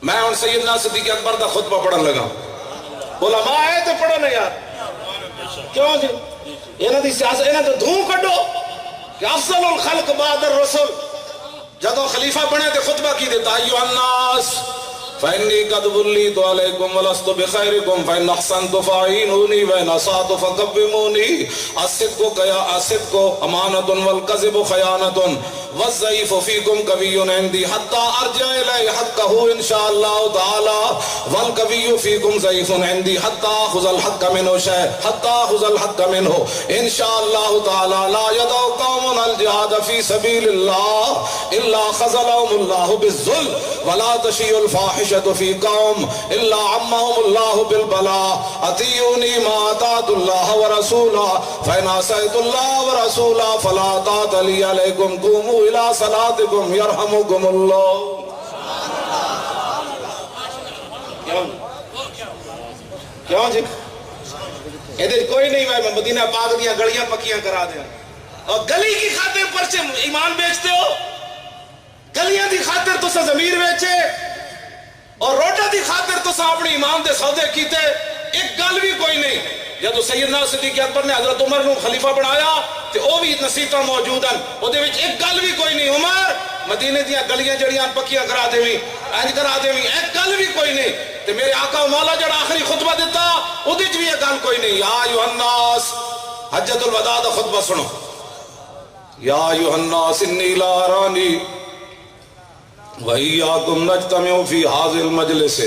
میں ان سیدنا صدیق اکبر دا خطبہ پڑھن لگا، علماء آئے تو پڑھو نا یار، کیوں جی انہاں دی سیاست انہاں تو دھوں کڈو کہ افضل الخلق بعد الرسل، جدو خلیفہ بنے تو خطبہ کی دیتا ایوہ الناس فإني قد وليت عليكم ولست بخيركم فإن أحسنت فأعينوني وإن أسأت فقوموني الصدق أمانة والكذب خيانة والضعيف فيكم قوي عندي حتى أرجع إليه حقه إن شاء الله تعالى والقوي فيكم ضعيف عندي حتى أخذ الحق منه شيء حتى أخذ الحق منه إن شاء الله تعالى لا يدع قوم الجهاد في سبيل الله إلا خذلهم الله بالذل ولا تشيع الفاحشة في قوم إلا عمهم الله بالبلاء أطيعوني ما أطعت الله ورسوله فإن عصيت الله ورسوله فلا طاعة لي عليكم قوموا إلى صلاتكم يرحمكم الله. کیوں جی ادھر کوئی نہیں، میں مدینہ پاک دیا گلیاں پکیاں کرا دیا، اور گلی کی خاطر پرچے ایمان بیچتے ہو، گلیاں دی خاطر تو ضمیر بیچے اور روٹا دی خاطر تو اپنی ایمان دے سودے کیتے، ایک گل بھی کوئی نہیں. جدو سیدنا صدیق اکبر نے حضرت عمر نو خلیفہ بنایا تے او بھی نصیحتاں موجود ہیں، او دے وچ ایک گل بھی کوئی نہیں، عمر مدینے دیاں گلیاں جڑیاں پکیاں کرا دیویں، انج کرا دیویں، ایک گل بھی کوئی نہیں. تے میرے آقا و مولا جڑا آخری خطبہ دیتا او دی بھی ایک گل کوئی نہیں. یا ایھا الناس، حجۃ الوداع دا خطبہ سنو. یا ایھا الناس انی لا ارانی وَإِيَّاكُمْ نَجْتَمِعُ فِي هَذِهِ الْمَجْلِسِ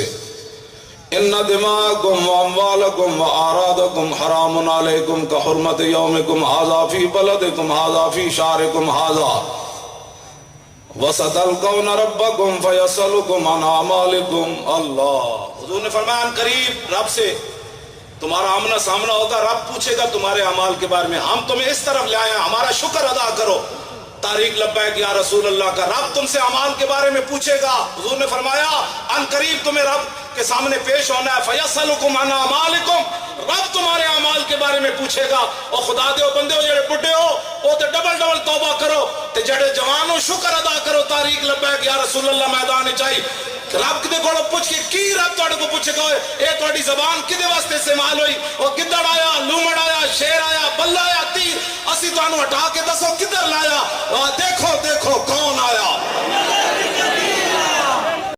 إِنَّ دِمَاءَكُمْ وَأَمْوَالَكُمْ وَأَعْرَاضَكُمْ حَرَامٌ عَلَيْكُمْ كَحُرْمَةِ يَوْمِكُمْ هَذَا فِي بَلَدِكُمْ هَذَا فِي شَهْرِكُمْ هَذَا وَسَتَلْقَوْنَ رَبَّكُمْ فَيَسْأَلُكُمْ عَنْ أَعْمَالِكُمْ. اللہ حضور نے فرمایا ان قریب رب سے تمہارا آمنا سامنا ہوگا، رب پوچھے گا تمہارے اعمال کے بارے میں، ہم تمہیں اس طرف لے آئے ہیں، ہمارا شکر ادا کرو. تاریخ لبیک یا رسول اللہ کا، رب تم سے اعمال کے بارے میں پوچھے گا. حضور نے فرمایا ان قریب تمہیں رب کے سامنے پیش ہونا ہے. فَيَسْأَلُكُمْ عَنْ أَعْمَالِكُمْ، رب تمہارے اعمال کے بارے میں پوچھے گا. اور خدا دے بندے ہو جڑے بڈھے ہو وہ تے ڈبل ڈبل توبہ کرو، تے جڑے جوان ہو شکر ادا کرو. تاریخ لبیک یا رسول اللہ میدان چاہیے رب کدے کو پوچھ کے کی رب تواڈے کو پوچھے گا اے تواڈی زبان کدے واسطے استعمال ہوئی، اور گدڑ آیا، لومڑ آیا، شیر آیا، بلہ آیا، تیر اسی تانوں ہٹا کے دسو کدھر لایا، دیکھو دیکھو کون آیا.